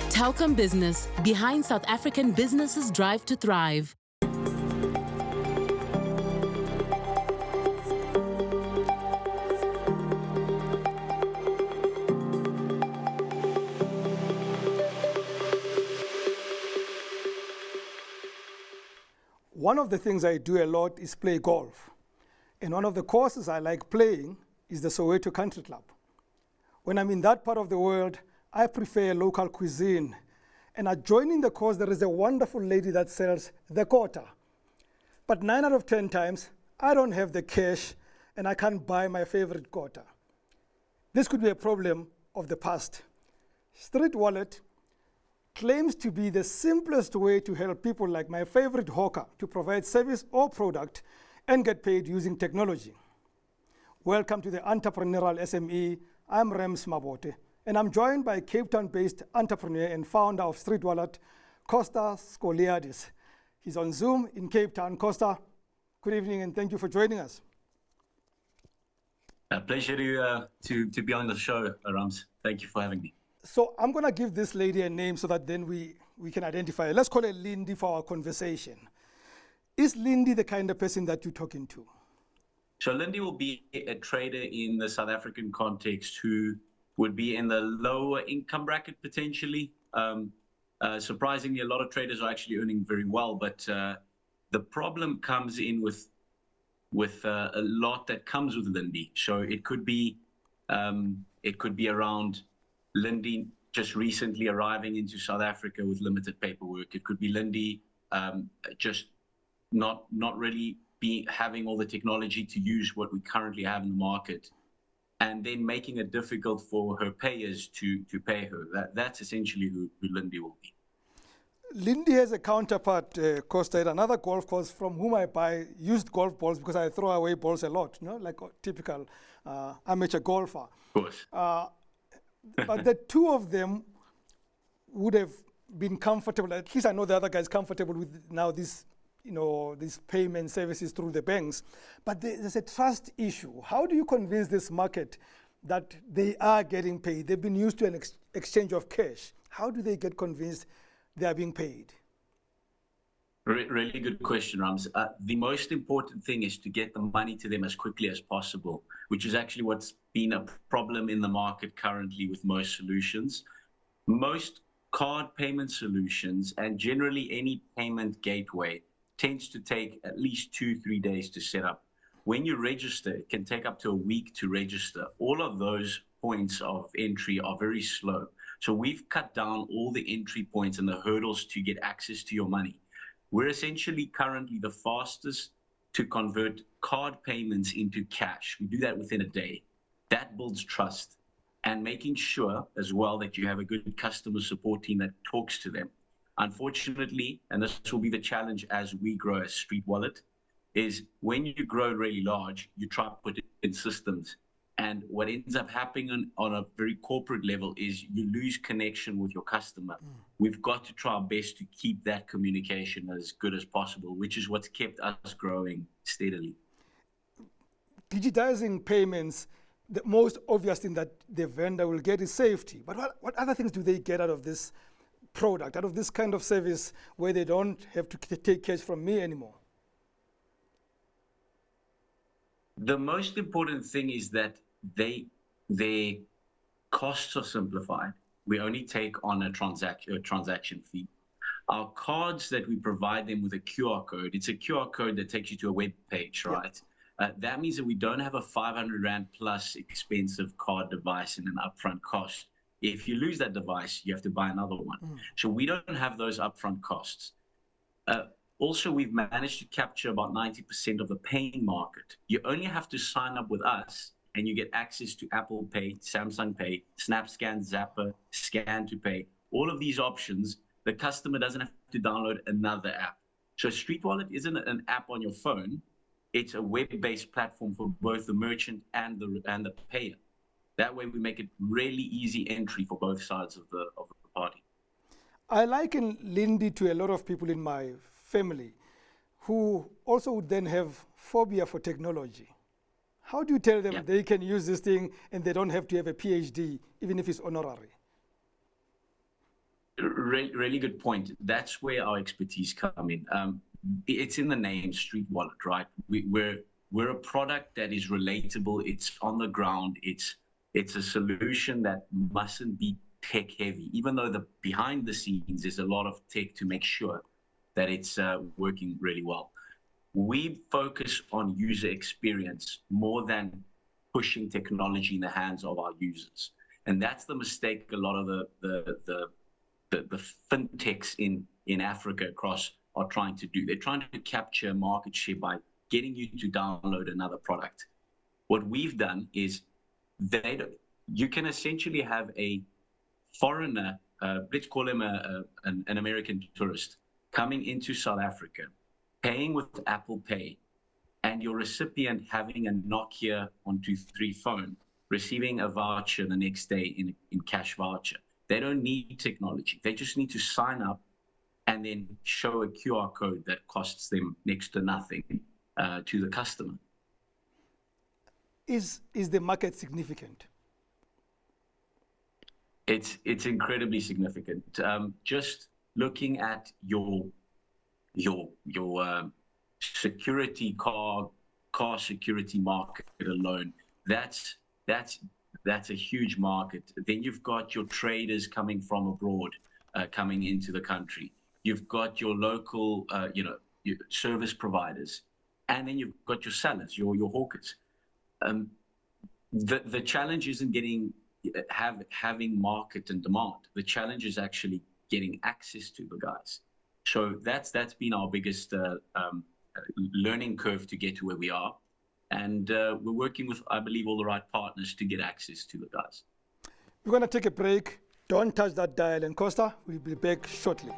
Telkom Business, behind South African businesses' drive to thrive. One of the things I do a lot is play golf. And one of the courses I like playing is the Soweto Country Club. When I'm in that part of the world, I prefer local cuisine. And adjoining the course, there is a wonderful lady that sells the quarter. But 9 out of 10 times, I don't have the cash and I can't buy my favorite quarter. This could be a problem of the past. Street Wallet claims to be the simplest way to help people like my favorite hawker to provide service or product and get paid using technology. Welcome to the Entrepreneurial SME. I'm Rems Mabote, and I'm joined by Cape Town-based entrepreneur and founder of Street Wallet, Kosta Scholiadis. He's on Zoom in Cape Town. Kosta, good evening, and thank you for joining us. A pleasure to be on the show, Rams. Thank you for having me. So I'm going to give this lady a name so that then we can identify her. Let's call her Lindy for our conversation. Is Lindy the kind of person that you're talking to? So Lindy will be a trader in the South African context who would be in the lower income bracket potentially. Surprisingly, a lot of traders are actually earning very well, but the problem comes in with a lot that comes with Lindy. So it could be around Lindy just recently arriving into South Africa with limited paperwork. It could be Lindy just not really having all the technology to use what we currently have in the market, and then making it difficult for her payers to pay her. That's essentially who Lindy will be. Lindy has a counterpart, Kosta, at another golf course from whom I buy used golf balls because I throw away balls a lot, like a typical amateur golfer. Of course. But the two of them would have been comfortable. At least I know the other guy's comfortable with now these payment services through the banks. But there's a trust issue. How do you convince this market that they are getting paid? They've been used to an exchange of cash. How do they get convinced they are being paid? Really good question, Rams. The most important thing is to get the money to them as quickly as possible, which is actually what's been a problem in the market currently with most solutions. Most card payment solutions and generally any payment gateway tends to take at least 2-3 days to set up. When you register, it can take up to a week to register. All of those points of entry are very slow. So we've cut down all the entry points and the hurdles to get access to your money. We're essentially currently the fastest to convert card payments into cash. We do that within a day. That builds trust, and making sure as well that you have a good customer support team that talks to them. Unfortunately, and this will be the challenge as we grow as Street Wallet, is when you grow really large, you try to put it in systems. And what ends up happening on a very corporate level is you lose connection with your customer. We've got to try our best to keep that communication as good as possible, which is what's kept us growing steadily. Digitizing payments, the most obvious thing that the vendor will get is safety. But what other things do they get out of this product, out of this kind of service where they don't have to take cash from me anymore? The most important thing is that their costs are simplified. We only take on a transaction fee. Our cards that we provide them with a QR code, it's a QR code that takes you to a web page, right? Yeah. That means that we don't have a 500 Rand plus expensive card device and an upfront cost. If you lose that device, you have to buy another one. So we don't have those upfront costs. Also, we've managed to capture about 90% of the paying market. You only have to sign up with us and you get access to Apple Pay, Samsung Pay, SnapScan, Zapper, Scan to Pay. All of these options, the customer doesn't have to download another app. So Street Wallet isn't an app on your phone. It's a web-based platform for both the merchant and the payer. That way we make it really easy entry for both sides of the party. I liken Lindy to a lot of people in my family who also would then have phobia for technology. How do you tell them they can use this thing and they don't have to have a PhD, even if it's honorary? Really good point. That's where our expertise come in. It's in the name, Street Wallet, right? We're a product that is relatable. It's on the ground. It's a solution that mustn't be tech heavy, even though behind the scenes there's a lot of tech to make sure that it's working really well. We focus on user experience more than pushing technology in the hands of our users, and that's the mistake a lot of the fintechs in Africa across are trying to do. They're trying to capture market share by getting you to download another product. What we've done is you can essentially have a foreigner, let's call him an American tourist, coming into South Africa, paying with Apple Pay, and your recipient having a Nokia 123 phone, receiving a voucher the next day in cash voucher. They don't need technology. They just need to sign up and then show a QR code that costs them next to nothing to the customer. Is the market significant? It's incredibly significant. Just looking at your security car security market alone, that's a huge market. Then you've got your traders coming from abroad, coming into the country. You've got your local, your service providers, and then you've got your sellers, your hawkers. The challenge isn't having market and demand. The challenge is actually getting access to the guys. So that's been our biggest learning curve to get to where we are. And we're working with, I believe, all the right partners to get access to the guys. We're going to take a break. Don't touch that dial. And Kosta, we'll be back shortly.